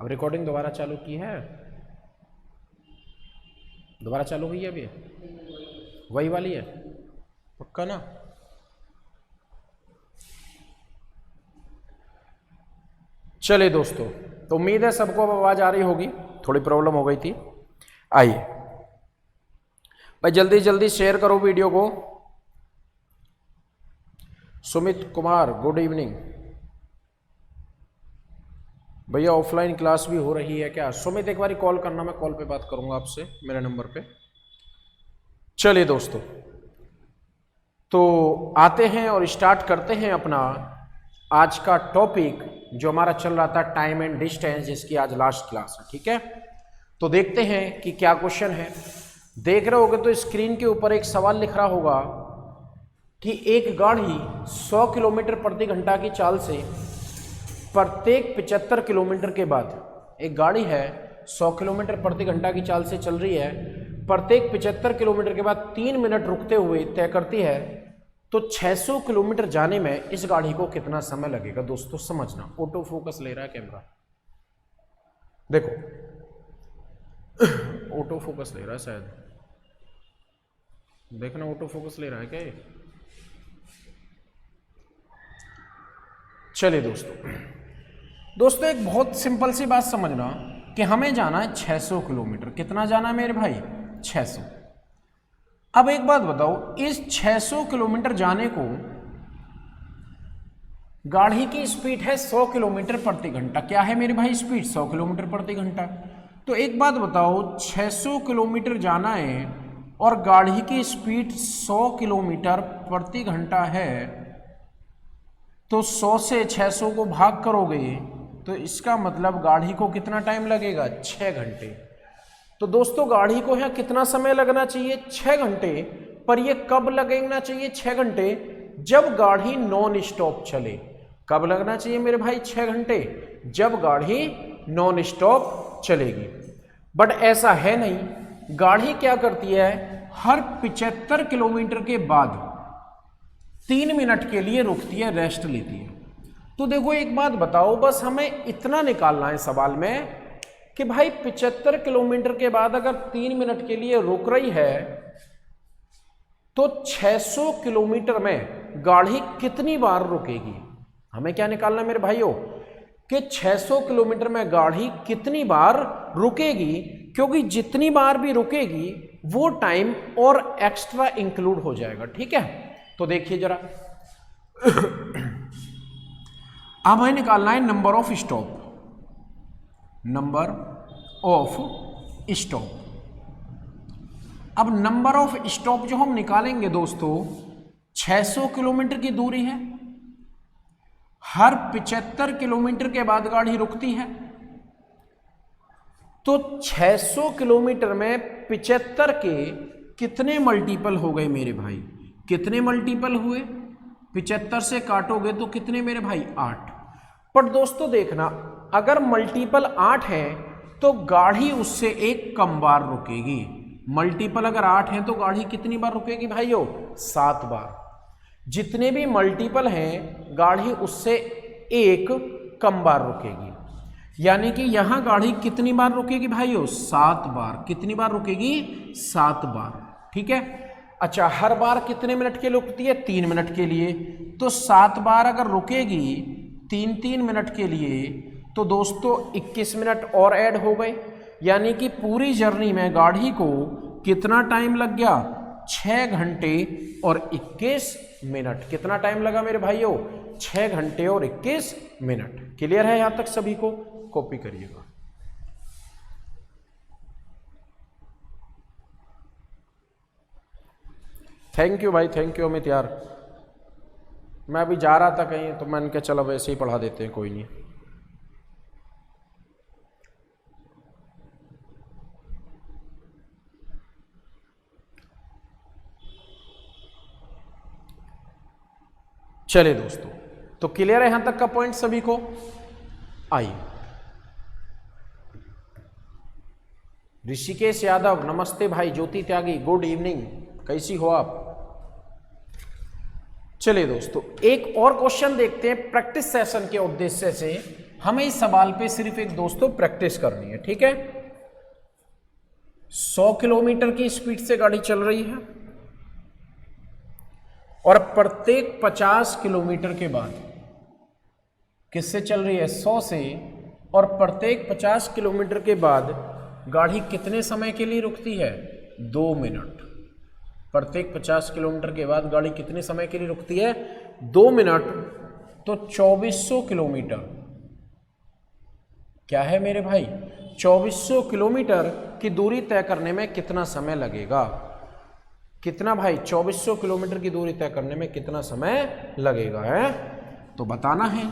अब रिकॉर्डिंग दोबारा चालू की है, दोबारा चालू हुई है अभी, वही वाली है पक्का ना? चलिए दोस्तों, तो उम्मीद है सबको अब आवाज आ रही होगी, थोड़ी प्रॉब्लम हो गई थी। आइए भाई जल्दी जल्दी शेयर करो वीडियो को। Sumit Kumar good evening. भैया ऑफलाइन क्लास भी हो रही है क्या? सुमित एक बार कॉल करना, मैं कॉल पे बात करूंगा आपसे मेरे नंबर पे। चलिए दोस्तों, तो आते हैं और स्टार्ट करते हैं अपना आज का टॉपिक जो हमारा चल रहा था टाइम एंड डिस्टेंस, जिसकी आज लास्ट क्लास है। ठीक है, तो देखते हैं कि क्या क्वेश्चन है। देख रहे होगे तो स्क्रीन के ऊपर एक सवाल लिख रहा होगा कि एक गाड़ी 100 किलोमीटर प्रति घंटा की चाल से प्रत्येक 75 किलोमीटर के बाद, एक गाड़ी है 100 किलोमीटर प्रति घंटा की चाल से चल रही है, प्रत्येक 75 किलोमीटर के बाद 3 मिनट रुकते हुए तय करती है, तो 600 किलोमीटर जाने में इस गाड़ी को कितना समय लगेगा? दोस्तों समझना, ऑटो फोकस ले रहा है कैमरा, देखो ऑटो फोकस ले रहा है शायद, देखना ऑटो फोकस ले रहा है क्या ये? चलिए दोस्तों एक बहुत सिंपल सी बात समझना कि हमें जाना है 600 किलोमीटर। कितना जाना है मेरे भाई? 600। अब एक बात बताओ, इस 600 किलोमीटर जाने को गाड़ी की स्पीड है 100 किलोमीटर प्रति घंटा। क्या है मेरे भाई स्पीड? 100 किलोमीटर प्रति घंटा। तो एक बात बताओ, 600 किलोमीटर जाना है और गाड़ी की स्पीड 100 किलोमीटर प्रति घंटा है, तो 100 से 600 को भाग करोगे तो इसका मतलब गाड़ी को कितना टाइम लगेगा? 6 घंटे। तो दोस्तों गाड़ी को यहाँ कितना समय लगना चाहिए? 6 घंटे। पर ये कब लगना चाहिए 6 घंटे? जब गाड़ी नॉन स्टॉप चले। कब लगना चाहिए मेरे भाई 6 घंटे? जब गाड़ी नॉन स्टॉप चलेगी। बट ऐसा है नहीं, गाड़ी क्या करती है, हर 75 किलोमीटर के बाद 3 मिनट के लिए रुकती है, रेस्ट लेती है। तो देखो एक बात बताओ, बस हमें इतना निकालना है सवाल में कि भाई 75 किलोमीटर के बाद अगर 3 मिनट के लिए रुक रही है, तो 600 किलोमीटर में गाड़ी कितनी बार रुकेगी? हमें क्या निकालना है मेरे भाइयों कि 600 किलोमीटर में गाड़ी कितनी बार रुकेगी, क्योंकि जितनी बार भी रुकेगी वो टाइम और एक्स्ट्रा इंक्लूड हो जाएगा। ठीक है, तो देखिए जरा अब हमें निकालना है number of stop, number of stop. अब नंबर ऑफ स्टॉप जो हम निकालेंगे दोस्तों, 600 किलोमीटर की दूरी है, हर 75 किलोमीटर के बाद गाड़ी रुकती है, तो 600 किलोमीटर में 75 के कितने मल्टीपल हो गए मेरे भाई? कितने मल्टीपल हुए? 75 से काटोगे तो कितने मेरे भाई? 8। पर दोस्तों देखना, अगर मल्टीपल 8 है तो गाड़ी उससे एक कम बार रुकेगी। मल्टीपल अगर 8 है तो गाड़ी कितनी बार रुकेगी भाइयों? 7 बार। जितने भी मल्टीपल हैं गाड़ी उससे एक कम बार रुकेगी, यानी कि यहां गाड़ी कितनी बार रुकेगी भाइयों? 7 बार। कितनी बार रुकेगी? 7 बार। ठीक है, अच्छा हर बार कितने मिनट के लिए रुकती है? 3 मिनट के लिए। तो 7 बार अगर रुकेगी 3-3 मिनट के लिए, तो दोस्तों 21 मिनट और ऐड हो गए, यानी कि पूरी जर्नी में गाड़ी को कितना टाइम लग गया? 6 घंटे और 21 मिनट। कितना टाइम लगा मेरे भाइयों? 6 घंटे और 21 मिनट। क्लियर है यहां तक सभी को? कॉपी करिएगा। थैंक यू भाई, थैंक यू अमित यार। मैं अभी जा रहा था कहीं तो मैंने कहा चलो वैसे ही पढ़ा देते हैं, कोई नहीं। चलिए दोस्तों, तो क्लियर है यहां तक का पॉइंट सभी को? आइए, ऋषिकेश यादव नमस्ते भाई। ज्योति त्यागी गुड इवनिंग, कैसी हो आप? चलिए दोस्तों, एक और क्वेश्चन देखते हैं प्रैक्टिस सेशन के उद्देश्य से हमें इस सवाल पे सिर्फ एक दोस्तों प्रैक्टिस करनी है, ठीक है। 100 किलोमीटर की स्पीड से गाड़ी चल रही है और प्रत्येक 50 किलोमीटर के बाद किससे चल रही है, 100 से, और प्रत्येक 50 किलोमीटर के बाद गाड़ी कितने समय के लिए रुकती है, 2 मिनट। प्रत्येक 50 किलोमीटर के बाद गाड़ी कितने समय के लिए रुकती है, 2 मिनट। तो 2400 किलोमीटर क्या है मेरे भाई, 2400 किलोमीटर की दूरी तय करने में कितना समय लगेगा, कितना भाई, 2400 किलोमीटर की दूरी तय करने में कितना समय लगेगा, है तो बताना है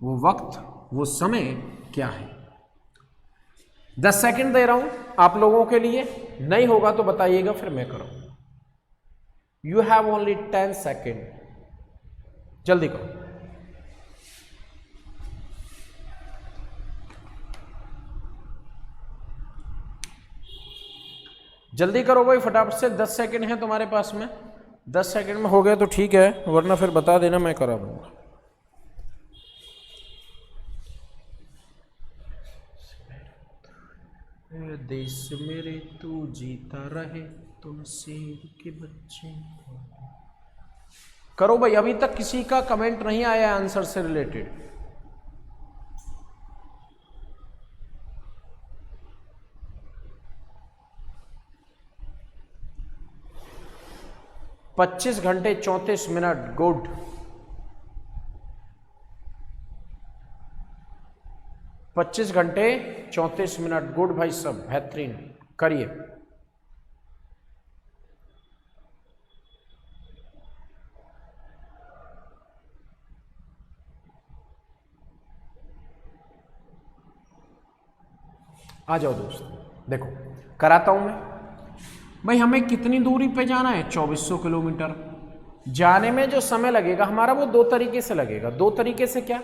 वो वक्त, वो समय क्या है। 10 सेकंड दे रहा हूं आप लोगों के लिए, नहीं होगा तो बताइएगा फिर मैं करूं। यू हैव ओनली 10 सेकेंड, जल्दी करो। जल्दी करो भाई फटाफट से, 10 सेकंड है तुम्हारे पास में। 10 सेकंड में हो गया तो ठीक है, वरना फिर बता देना, मैं करा दूंगा। देश मेरे तू जीता रहे, तुम शेर के बच्चे। करो भाई, अभी तक किसी का कमेंट नहीं आया आंसर से रिलेटेड। पच्चीस घंटे 34 मिनट, गुड। 25 घंटे 34 मिनट, गुड भाई, सब बेहतरीन, करिए। आ जाओ दोस्त, देखो कराता हूं मैं। भाई हमें कितनी दूरी पे जाना है, 2400 किलोमीटर। जाने में जो समय लगेगा हमारा वो दो तरीके से लगेगा। दो तरीके से क्या,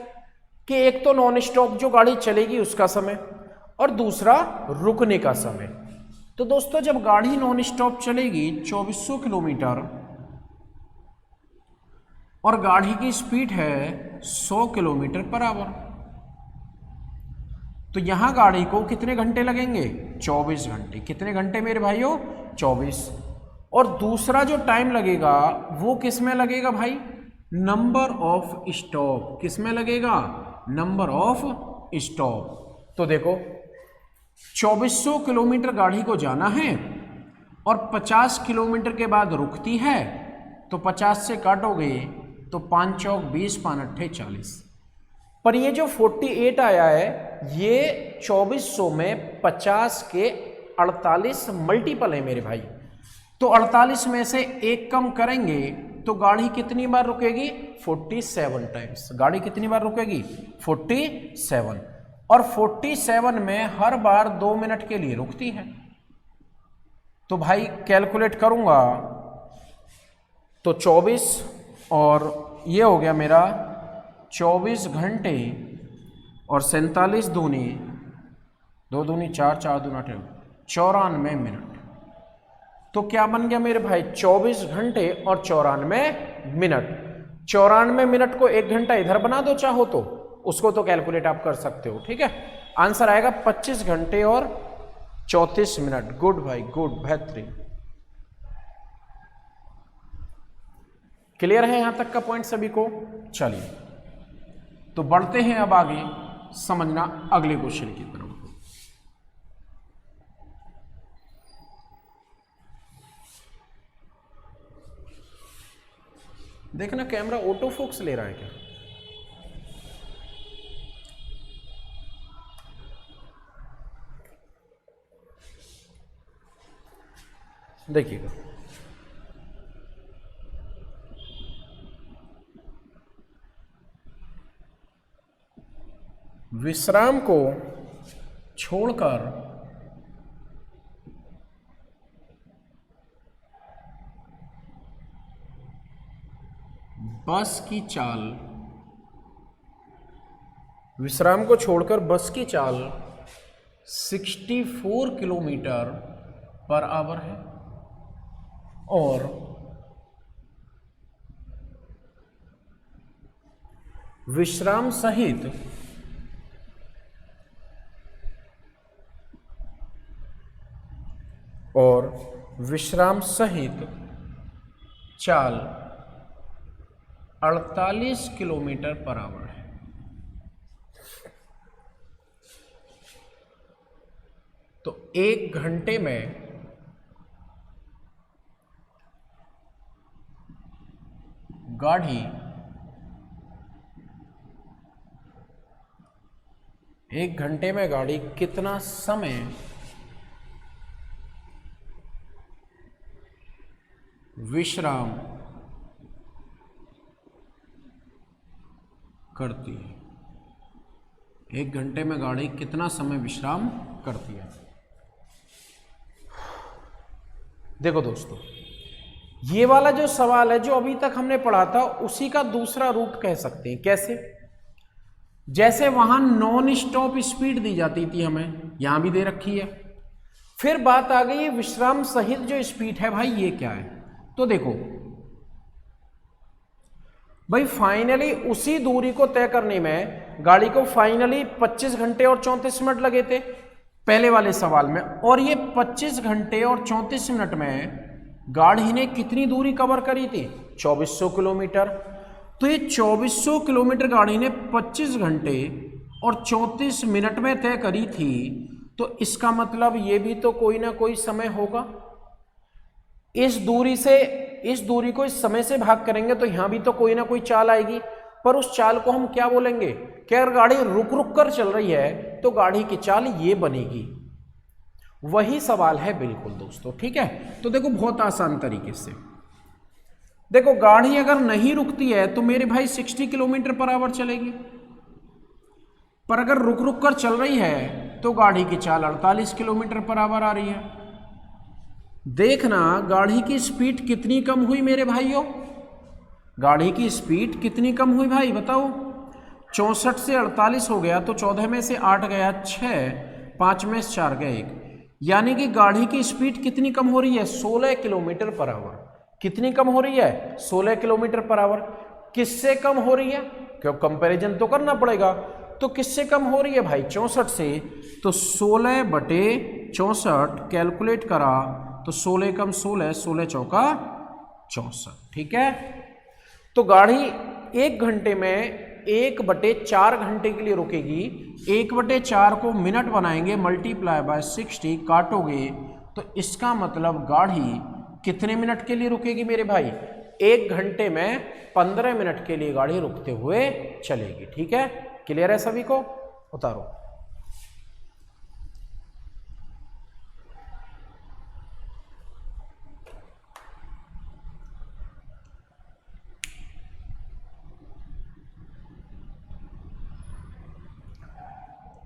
कि एक तो नॉन स्टॉप जो गाड़ी चलेगी उसका समय, और दूसरा रुकने का समय। तो दोस्तों जब गाड़ी नॉन स्टॉप चलेगी 2400 किलोमीटर और गाड़ी की स्पीड है 100 किलोमीटर पर आवर, तो यहां गाड़ी को कितने घंटे लगेंगे, 24 घंटे। कितने घंटे मेरे भाइयों, 24। और दूसरा जो टाइम लगेगा वो किस में लगेगा भाई, नंबर ऑफ स्टॉप। किस में लगेगा, नंबर ऑफ स्टॉप। तो देखो 2400 किलोमीटर गाड़ी को जाना है और 50 किलोमीटर के बाद रुकती है, तो 50 से काटोगे तो 5 चौक 20, 5 अट्ठे 40। पर ये जो 48 आया है ये 2400 में 50 के 48 मल्टीपल है मेरे भाई। तो 48 में से एक कम करेंगे तो गाड़ी कितनी बार रुकेगी, 47 टाइम्स। गाड़ी कितनी बार रुकेगी, 47। और 47 में हर बार 2 मिनट के लिए रुकती है। तो भाई कैलकुलेट करूंगा तो 24 और ये हो गया मेरा 24 घंटे और 47 दूनी 2 दूनी 4, 4 दूना 94 मिनट। तो क्या बन गया मेरे भाई, 24 घंटे और 94 मिनट। 94 मिनट को 1 घंटा इधर बना दो चाहो तो, उसको तो कैलकुलेट आप कर सकते हो, ठीक है। आंसर आएगा 25 घंटे और 34 मिनट। गुड भाई, गुड, बेहतरीन। क्लियर है यहां तक का पॉइंट सभी को। चलिए तो बढ़ते हैं अब आगे, समझना अगले क्वेश्चन की तरफ। देखना कैमरा ऑटो फोकस ले रहा है क्या, देखिएगा। विश्राम को छोड़कर बस की चाल, विश्राम को छोड़कर बस की चाल 64 किलोमीटर पर आवर है और विश्राम सहित विश्राम सहित चाल 48 किलोमीटर पर आवर है। तो 1 घंटे में गाड़ी 1 घंटे में गाड़ी कितना समय विश्राम करती है? 1 घंटे में गाड़ी कितना समय विश्राम करती है? देखो दोस्तों, ये वाला जो सवाल है जो अभी तक हमने पढ़ा था उसी का दूसरा रूप कह सकते हैं। कैसे? जैसे वहां नॉन स्टॉप स्पीड दी जाती थी, हमें यहां भी दे रखी है। फिर बात आ गई विश्राम सहित जो स्पीड है, भाई ये क्या है? तो देखो भाई, फाइनली उसी दूरी को तय करने में गाड़ी को फाइनली 25 घंटे और 34 मिनट लगे थे पहले वाले सवाल में, और ये 25 घंटे और 34 मिनट में गाड़ी ने कितनी दूरी कवर करी थी? 2400 किलोमीटर। तो ये 2400 किलोमीटर गाड़ी ने 25 घंटे और 34 मिनट में तय करी थी। तो इसका मतलब ये भी तो कोई ना कोई समय होगा। इस दूरी को इस समय से भाग करेंगे तो यहां भी तो कोई ना कोई चाल आएगी, पर उस चाल को हम क्या बोलेंगे? कि अगर गाड़ी रुक रुक कर चल रही है तो गाड़ी की चाल ये बनेगी। वही सवाल है बिल्कुल दोस्तों, ठीक है। तो देखो बहुत आसान तरीके से देखो, गाड़ी अगर नहीं रुकती है तो मेरे भाई 60 किलोमीटर पर आवर चलेगी, पर अगर रुक रुक कर चल रही है तो गाड़ी की चाल 48 किलोमीटर पर आवर आ रही है। देखना गाड़ी की स्पीड कितनी कम हुई मेरे भाइयों, गाड़ी की स्पीड कितनी कम हुई भाई बताओ। 64 से 48 हो गया तो 14 में से 8 गया 6, 5 में से 4 गया 1, यानी कि गाड़ी की स्पीड कितनी कम हो रही है? 16 किलोमीटर पर आवर। कितनी कम हो रही है? 16 किलोमीटर पर आवर। किससे कम हो रही है? क्यों, कंपैरिजन तो करना पड़ेगा। तो किससे कम हो रही है भाई? 64 से। तो 16/64 कैलकुलेट करा तो 16 कम 16, 16 चौका 64, ठीक है। तो गाड़ी 1 घंटे में 1/4 घंटे के लिए रुकेगी। 1/4 को मिनट बनाएंगे, मल्टीप्लाई बाय 60 काटोगे तो इसका मतलब गाड़ी कितने मिनट के लिए रुकेगी मेरे भाई? 1 घंटे में 15 मिनट के लिए गाड़ी रुकते हुए चलेगी, ठीक है। क्लियर है सभी को? उतारो।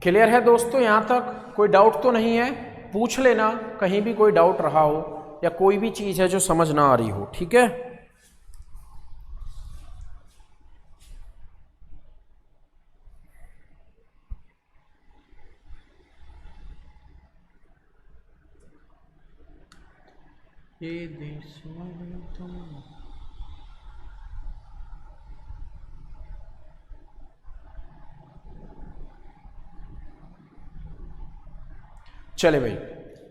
क्लियर है दोस्तों? यहां तक कोई डाउट तो नहीं है? पूछ लेना कहीं भी कोई डाउट रहा हो या कोई भी चीज है जो समझ ना आ रही हो, ठीक है। ये देश में तुम चले भाई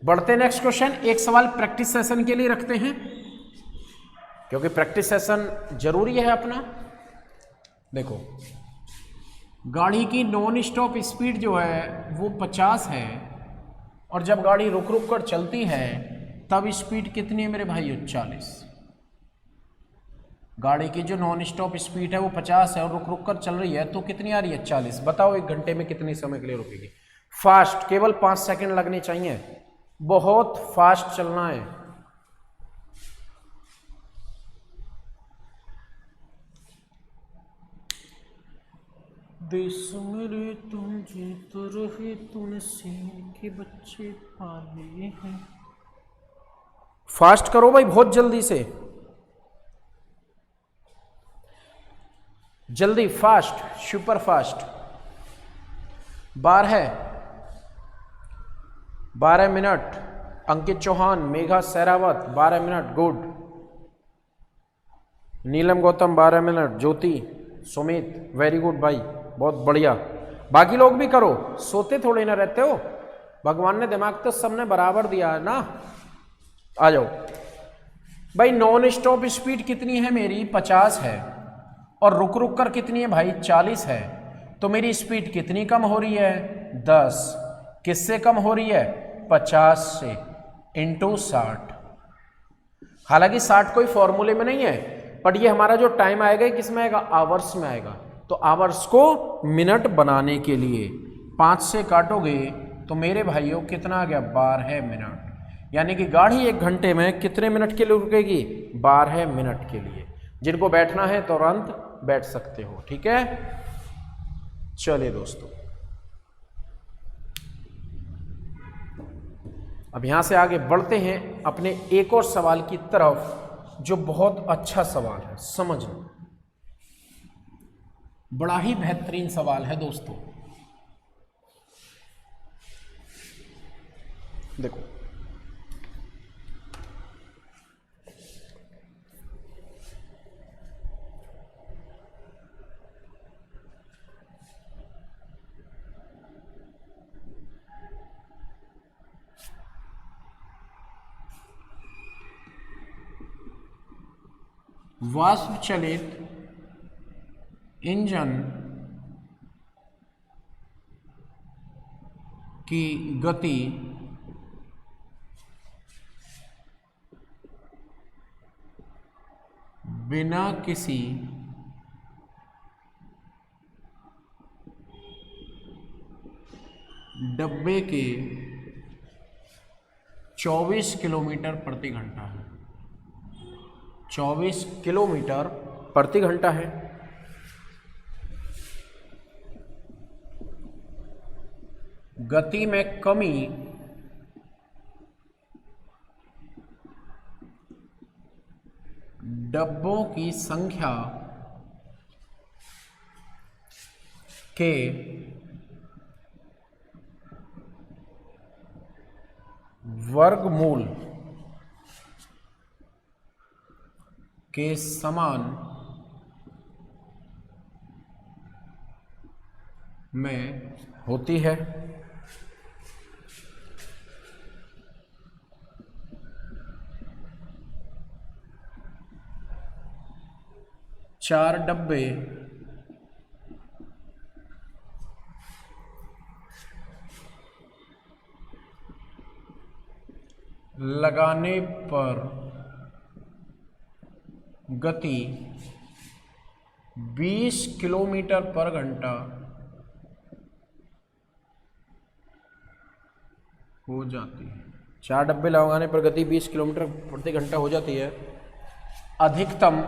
बढ़ते नेक्स्ट क्वेश्चन। एक सवाल प्रैक्टिस सेशन के लिए रखते हैं क्योंकि प्रैक्टिस सेशन जरूरी है अपना। देखो गाड़ी की नॉन स्टॉप स्पीड जो है वो 50 है और जब गाड़ी रुक रुक कर चलती है तब स्पीड कितनी है मेरे भाई? 40। गाड़ी की जो नॉन स्टॉप स्पीड है वो 50 है और रुक रुक कर चल रही है तो कितनी आ रही है? 40। बताओ 1 घंटे में कितने समय के लिए रुकेगी? फास्ट, केवल 5 सेकंड लगने चाहिए, बहुत फास्ट चलना है। देश मेरे तुम जीत रहे, तूने सीन के बच्चे पाले हैं। फास्ट करो भाई, बहुत जल्दी से, जल्दी, फास्ट, सुपर फास्ट। 12 मिनट। अंकित चौहान, मेघा सहरावत 12 मिनट, गुड। नीलम गौतम 12 मिनट, ज्योति, सुमित वेरी गुड भाई, बहुत बढ़िया। बाकी लोग भी करो, सोते थोड़े ना रहते हो, भगवान ने दिमाग तो सबने बराबर दिया है ना, आ जाओ भाई। नॉन स्टॉप स्पीड कितनी है मेरी 50 है, और रुक रुक कर कितनी है भाई 40 है। तो मेरी स्पीड कितनी कम हो रही है 10। किससे कम हो रही है 50 से, इंटू 60। हालांकि 60 कोई फॉर्मूले में नहीं है, बट ये हमारा जो टाइम आएगा ये किस में आएगा आवर्स में आएगा। तो आवर्स को मिनट बनाने के लिए 5 से काटोगे तो मेरे भाइयों कितना आ गया 12 मिनट। यानी कि गाड़ी 1 घंटे में कितने मिनट के लिए रुकेगी 12 मिनट के लिए। जिनको बैठना है तुरंत बैठ सकते हो, ठीक है। चलिए दोस्तों, अब यहां से आगे बढ़ते हैं अपने एक और सवाल की तरफ, जो बहुत अच्छा सवाल है, समझना। बड़ा ही बेहतरीन सवाल है दोस्तों। देखो, वाष्प चलित इंजन की गति बिना किसी डब्बे के 24 किलोमीटर प्रति घंटा है। 24 किलोमीटर प्रति घंटा है। गति में कमी डब्बों की संख्या के वर्गमूल के समान में होती है। चार डब्बे लगाने पर गति 20 किलोमीटर पर घंटा हो जाती है। 4 डब्बे लगाने पर गति 20 किलोमीटर प्रति घंटा हो जाती है। अधिकतम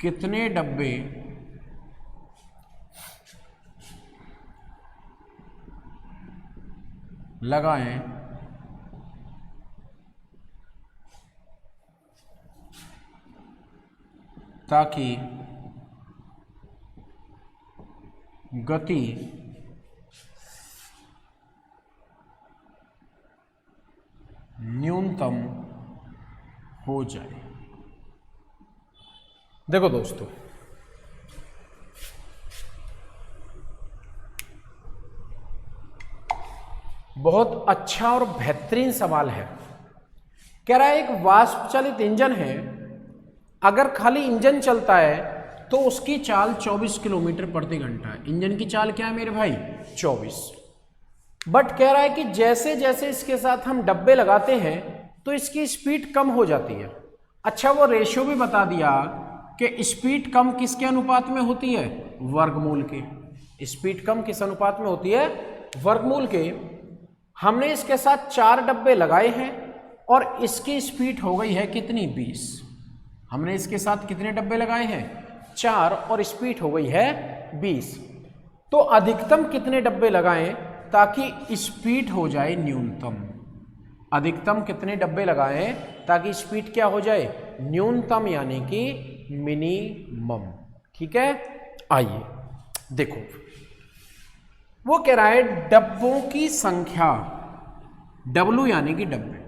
कितने डब्बे लगाएं ताकि गति न्यूनतम हो जाए। देखो दोस्तों, बहुत अच्छा और बेहतरीन सवाल है। कह रहा है एक वाष्प चालित इंजन है, अगर खाली इंजन चलता है तो उसकी चाल 24 किलोमीटर प्रति घंटा है। इंजन की चाल क्या है मेरे भाई 24। बट कह रहा है कि जैसे जैसे इसके साथ हम डब्बे लगाते हैं तो इसकी स्पीड कम हो जाती है। अच्छा, वो रेशियो भी बता दिया कि स्पीड कम किसके अनुपात में होती है वर्गमूल के। स्पीड कम किस अनुपात में होती है वर्गमूल के। हमने इसके साथ 4 डब्बे लगाए हैं और इसकी स्पीड हो गई है कितनी 20। हमने इसके साथ कितने डब्बे लगाए हैं 4 और स्पीड हो गई है 20। तो अधिकतम कितने डब्बे लगाएं ताकि स्पीड हो जाए न्यूनतम। अधिकतम कितने डब्बे लगाएं ताकि स्पीड क्या हो जाए न्यूनतम, यानी कि मिनिमम। ठीक है, आइए देखो, वो कह रहा है डब्बों की संख्या, W यानी कि डब्बे,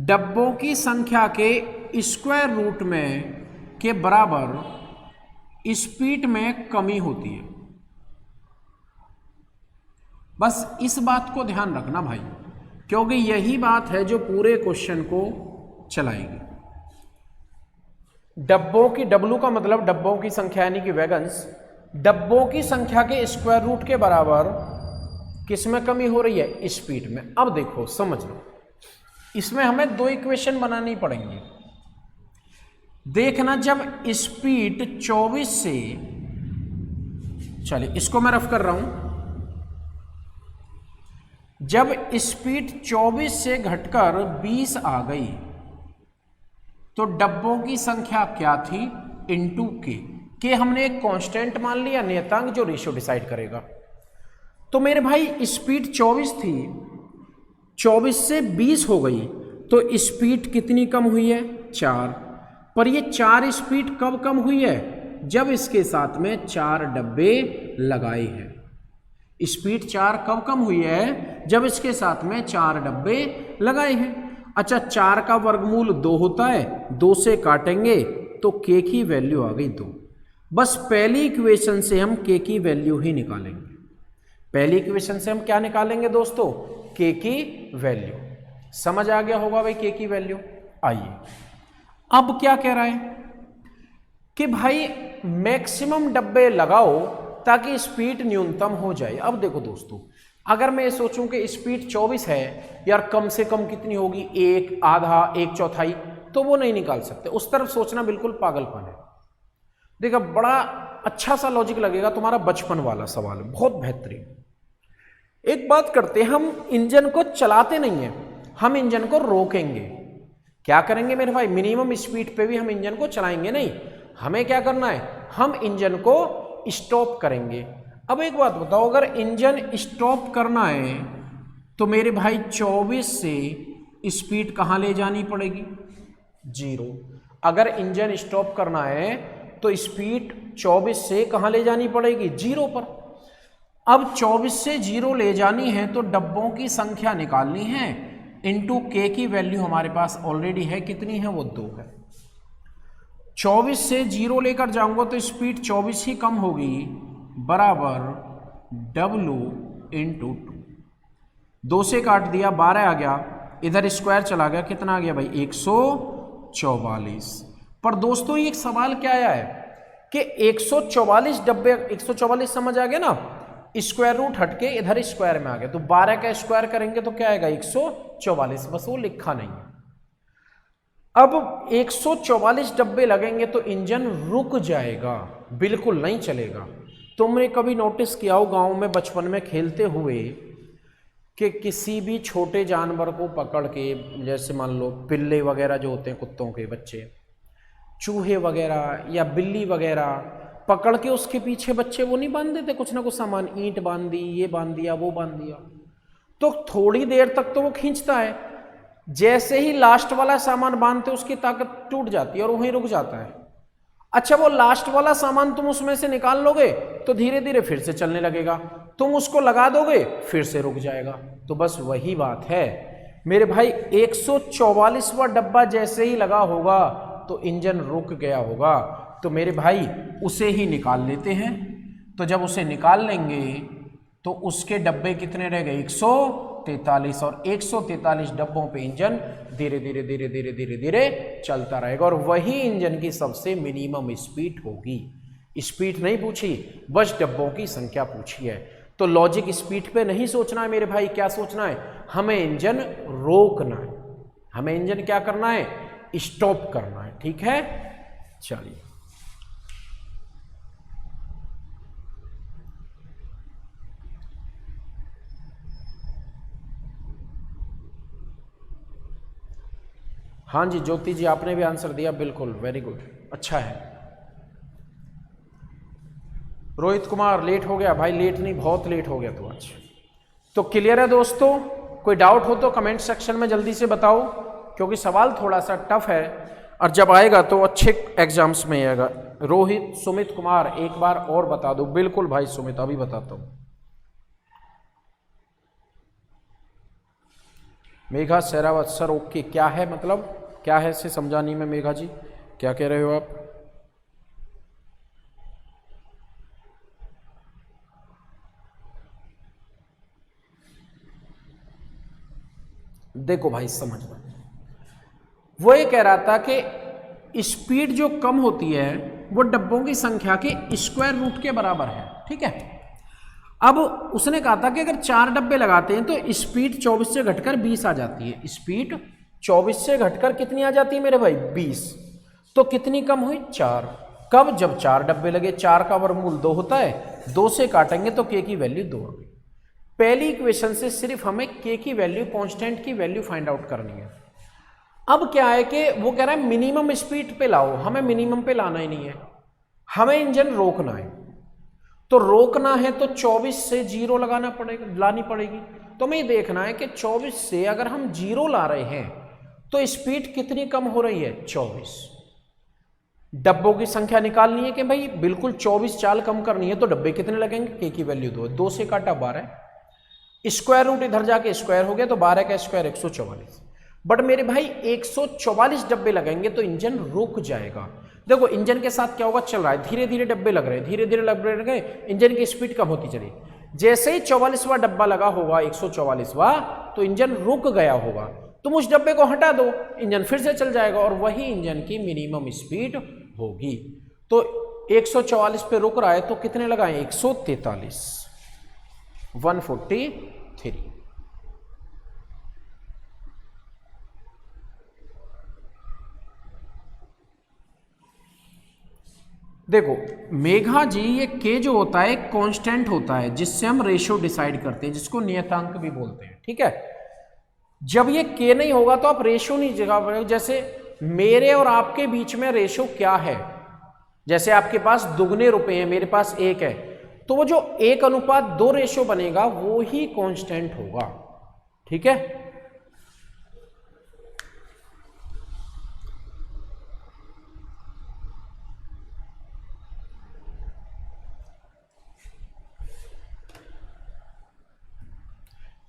डब्बों की संख्या के स्क्वायर रूट में के बराबर स्पीड में कमी होती है। बस इस बात को ध्यान रखना भाई, क्योंकि यही बात है जो पूरे क्वेश्चन को चलाएगी। डब्बों की, डब्लू का मतलब डब्बों की संख्या यानी कि वैगन्स, डब्बों की संख्या के स्क्वायर रूट के बराबर किस में कमी हो रही है? स्पीड में। अब देखो समझ लो, इसमें हमें दो इक्वेशन बनानी पड़ेंगी। देखना, जब स्पीड 24 से, चलिए इसको मैं रफ कर रहा हूं, जब स्पीड 24 से घटकर 20 आ गई तो डब्बों की संख्या क्या थी? इनटू के हमने एक कांस्टेंट मान लिया, नियतांक, जो रेशियो डिसाइड करेगा। तो मेरे भाई स्पीड 24 थी, 24 से 20 हो गई तो स्पीड कितनी कम हुई है? 4। पर ये 4 स्पीड कब कम हुई है? जब इसके साथ में 4 डब्बे लगाए हैं। स्पीड 4 कब कम हुई है? जब इसके साथ में 4 डब्बे लगाए हैं। अच्छा, 4 का वर्गमूल 2 होता है, 2 से काटेंगे तो के की वैल्यू आ गई 2। बस पहली इक्वेशन से हम के की वैल्यू ही निकालेंगे। पहली इक्वेशन से हम क्या निकालेंगे दोस्तों? के की वैल्यू। समझ आ गया होगा भाई के की वैल्यू। आइए अब क्या कह रहा है कि भाई मैक्सिमम डब्बे लगाओ ताकि स्पीड न्यूनतम हो जाए। अब देखो दोस्तों, अगर मैं सोचूं कि स्पीड 24 है, यार कम से कम कितनी होगी? 1 आधा, 1/4, तो वो नहीं निकाल सकते। उस तरफ सोचना बिल्कुल पागलपन है। देखो बड़ा अच्छा सा लॉजिक लगेगा, तुम्हारा बचपन वाला सवाल है, बहुत बेहतरीन। एक बात करते हैं, हम इंजन को चलाते नहीं है, हम इंजन को रोकेंगे। क्या करेंगे मेरे भाई? मिनिमम स्पीड पे भी हम इंजन को चलाएंगे नहीं, हमें क्या करना है? हम इंजन को स्टॉप करेंगे। अब एक बात बताओ, अगर इंजन स्टॉप करना है तो मेरे भाई 24 से स्पीड कहाँ ले जानी पड़ेगी? 0। अगर इंजन स्टॉप करना है तो स्पीड 24 से कहाँ ले जानी पड़ेगी? 0 पर। अब 24 से 0 ले जानी है तो डब्बों की संख्या निकालनी है, इनटू के की वैल्यू हमारे पास ऑलरेडी है, कितनी है? वो 2 है। 24 से 0 लेकर जाऊंगा तो स्पीड 24 ही कम होगी, बराबर W इंटू 2। 2 से काट दिया, 12 आ गया, इधर स्क्वायर चला गया, कितना आ गया भाई? 144। पर दोस्तों ये एक सवाल क्या आया है कि 144 डब्बे, 144 समझ आ गया ना, स्क्वायर रूट हटके इधर स्क्वायर में आ गया, तो 12 का स्क्वायर करेंगे तो क्या आएगा? 144। बस वो लिखा नहीं है। अब 144 डब्बे लगेंगे तो इंजन रुक जाएगा, बिल्कुल नहीं चलेगा। तुमने कभी नोटिस किया हो गांव में बचपन में खेलते हुए कि किसी भी छोटे जानवर को पकड़ के, जैसे मान लो पिल्ले वगैरह जो होते हैं कुत्तों के बच्चे, चूहे वगैरह या बिल्ली वगैरह, पकड़ के उसके पीछे बच्चे वो नहीं बांध देते कुछ ना कुछ सामान, ईंट बांध दी, ये बांध दिया, वो बांध दिया, तो थोड़ी देर तक तो वो खींचता है, जैसे ही लास्ट वाला सामान बांधते उसकी ताकत टूट जाती है और वहीं रुक जाता है। अच्छा, वो लास्ट वाला सामान तुम उसमें से निकाल लोगे तो धीरे धीरे फिर से चलने लगेगा, तुम उसको लगा दोगे फिर से रुक जाएगा। तो बस वही बात है मेरे भाई, 144वां डब्बा जैसे ही लगा होगा तो इंजन रुक गया होगा, तो मेरे भाई उसे ही निकाल लेते हैं। तो जब उसे निकाल लेंगे तो उसके डब्बे कितने रह गए? 143, और 143 डब्बों पे इंजन धीरे धीरे धीरे धीरे धीरे धीरे चलता रहेगा, और वही इंजन की सबसे मिनिमम स्पीड होगी। स्पीड नहीं पूछी, बस डब्बों की संख्या पूछी है। तो लॉजिक स्पीड पे नहीं सोचना है मेरे भाई, क्या सोचना है? हमें इंजन रोकना है, हमें इंजन क्या करना है? स्टॉप करना है। ठीक है, चलिए हाँ जी ज्योति जी, आपने भी आंसर दिया, बिल्कुल वेरी गुड, अच्छा है। रोहित कुमार लेट हो गया भाई, लेट नहीं बहुत लेट हो गया तो आज। तो क्लियर है दोस्तों, कोई डाउट हो तो कमेंट सेक्शन में जल्दी से बताओ, क्योंकि सवाल थोड़ा सा टफ है और जब आएगा तो अच्छे एग्जाम्स में आएगा। रोहित, सुमित कुमार एक बार और बता दो। बिल्कुल भाई सुमित, अभी बताता हूँ। मेघा शेरावत सर ओके, क्या है मतलब, क्या है इसे समझाने में? मेघा जी क्या कह रहे हो आप? देखो भाई समझना, वो ये कह रहा था कि स्पीड जो कम होती है वो डब्बों की संख्या के स्क्वायर रूट के बराबर है, ठीक है। अब उसने कहा था कि अगर 4 डब्बे लगाते हैं तो स्पीड 24 से घटकर 20 आ जाती है। स्पीड 24 से घटकर कितनी आ जाती है मेरे भाई? 20। तो कितनी कम हुई? 4। कब? जब 4 डब्बे लगे। 4 का वर्गमूल 2 होता है, 2 से काटेंगे तो के की वैल्यू 2 आ गई। पहली इक्वेशन से सिर्फ हमें के की वैल्यू, कांस्टेंट की वैल्यू फाइंड आउट करनी है। अब क्या है कि वो कह रहा है मिनिमम स्पीड पे लाओ, हमें मिनिमम पे लाना ही नहीं है, हमें इंजन रोकना है। तो रोकना है तो 24 से 0 लगाना पड़ेगा, लानी पड़ेगी। तो हमें देखना है कि 24 से अगर हम 0 ला रहे हैं तो स्पीड कितनी कम हो रही है? 24। डब्बों की संख्या निकालनी है कि भाई बिल्कुल 24 चाल कम करनी है, तो डब्बे कितने लगेंगे? के की वैल्यू 2, 2 से काटा 12, स्क्वायर रूट इधर जाके स्क्वायर हो गया तो 12 का स्क्वायर 144। बट मेरे भाई 144 डब्बे लगेंगे तो इंजन रुक जाएगा। देखो इंजन के साथ क्या होगा, चल रहा है, धीरे धीरे डब्बे लग रहे हैं, धीरे धीरे डब्बे लग गए, इंजन की स्पीड कम होती चली। जैसे ही 44वां डब्बा लगा होगा, 144वां, तो इंजन रुक गया होगा। तुम उस डब्बे को हटा दो, इंजन फिर से चल जाएगा और वही इंजन की मिनिमम स्पीड होगी। तो 144 पे रुक रहा है तो कितने लगाएं? 143, 143। देखो मेघा जी, ये के जो होता है कांस्टेंट होता है जिससे हम रेशियो डिसाइड करते हैं, जिसको नियतांक भी बोलते हैं, ठीक है। जब ये के नहीं होगा तो आप रेशियो नहीं जगा पाएंगे। जैसे मेरे और आपके बीच में रेशियो क्या है? जैसे आपके पास दुगने रुपए हैं, मेरे पास 1 है, तो वो जो 1:2 रेशियो बनेगा वो ही कांस्टेंट होगा, ठीक है।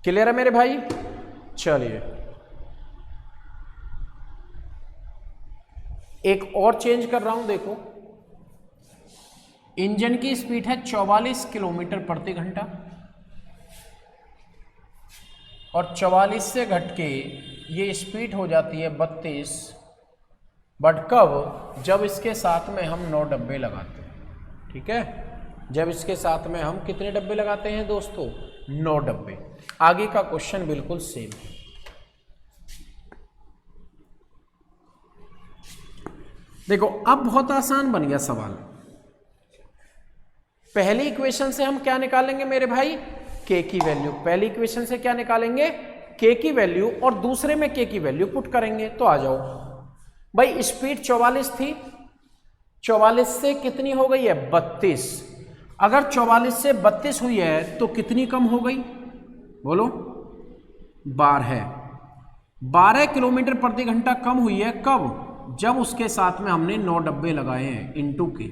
क्लियर है मेरे भाई? चलिए एक और चेंज कर रहा हूं, देखो इंजन की स्पीड है 44 किलोमीटर प्रति घंटा और 44 से घट के ये स्पीड हो जाती है 32। बट कब? जब इसके साथ में हम 9 डब्बे लगाते हैं, ठीक है। जब इसके साथ में हम कितने डब्बे लगाते हैं दोस्तों? 9 डब्बे। आगे का क्वेश्चन बिल्कुल सेम है। देखो अब बहुत आसान बन गया सवाल। पहली इक्वेशन से हम क्या निकालेंगे मेरे भाई? के की वैल्यू। पहली इक्वेशन से क्या निकालेंगे? के की वैल्यू, और दूसरे में के की वैल्यू पुट करेंगे। तो आ जाओ भाई, स्पीड 44 थी, 44 से कितनी हो गई है? 32। अगर 44 से 32 हुई है तो कितनी कम हो गई? बोलो। 12 किलोमीटर प्रति घंटा कम हुई है। कब? जब उसके साथ में हमने 9 डब्बे लगाए हैं, इनटू के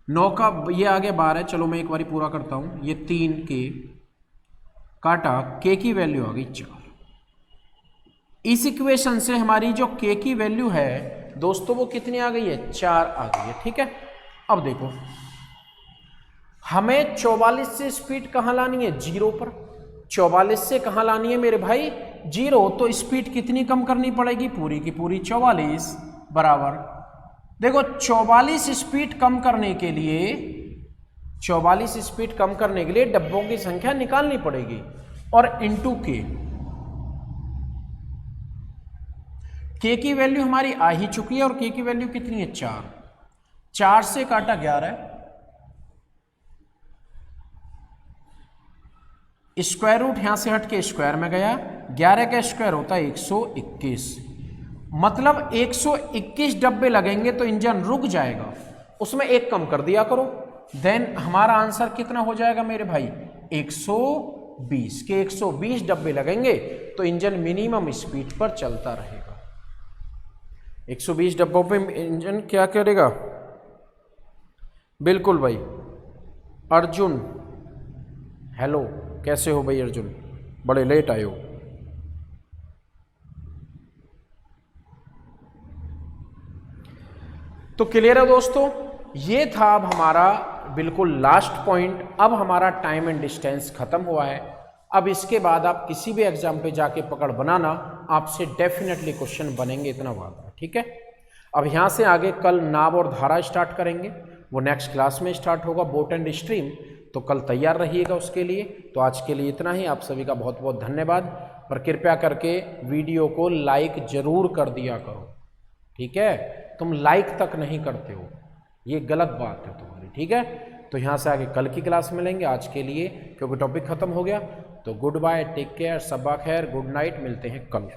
9 का ये आ गया 12। चलो मैं एक बार पूरा करता हूं, ये 3 के काटा, के की वैल्यू आ गई 4। इस इक्वेशन से हमारी जो के की वैल्यू है दोस्तों वो कितनी आ गई है? 4 आ गई है, ठीक है। अब देखो हमें 44 से स्पीड कहां लानी है? 0 पर। 44 से कहां लानी है मेरे भाई? 0। तो स्पीड कितनी कम करनी पड़ेगी? पूरी की पूरी 44 बराबर। देखो 44 स्पीड कम करने के लिए, 44 स्पीड कम करने के लिए डब्बों की संख्या निकालनी पड़ेगी और इनटू के की वैल्यू हमारी आ ही चुकी है और के की वैल्यू कितनी है? 4। 4 से काटा 11, स्क्वायर रूट यहां से हट के स्क्वायर में गया, 11 का स्क्वायर होता है 121। मतलब 121 डब्बे लगेंगे तो इंजन रुक जाएगा, उसमें एक कम कर दिया करो। देन हमारा आंसर कितना हो जाएगा मेरे भाई? 120 के 120 डब्बे लगेंगे तो इंजन मिनिमम स्पीड पर चलता रहेगा। 120 डब्बों पे इंजन क्या करेगा? बिल्कुल भाई। अर्जुन, हेलो, कैसे हो भाई अर्जुन? बड़े लेट आए हो। तो क्लियर है दोस्तों, ये था अब हमारा बिल्कुल लास्ट पॉइंट। अब हमारा टाइम एंड डिस्टेंस खत्म हुआ है। अब इसके बाद आप किसी भी एग्जाम पे जाके पकड़ बनाना, आपसे डेफिनेटली क्वेश्चन बनेंगे, इतना वादा है, ठीक है। अब यहाँ से आगे कल नाव और धारा स्टार्ट करेंगे, वो नेक्स्ट क्लास में स्टार्ट होगा, बोट एंड स्ट्रीम, तो कल तैयार रहिएगा उसके लिए। तो आज के लिए इतना ही, आप सभी का बहुत बहुत धन्यवाद। पर कृपया करके वीडियो को लाइक जरूर कर दिया करो, ठीक है। तुम लाइक तक नहीं करते हो, ये गलत बात है तुम्हारी, ठीक है। तो यहाँ से आगे कल की क्लास मिलेंगे। आज के लिए क्योंकि टॉपिक खत्म हो गया, तो गुड बाय, टेक केयर, सबा खैर, गुड नाइट, मिलते हैं कल।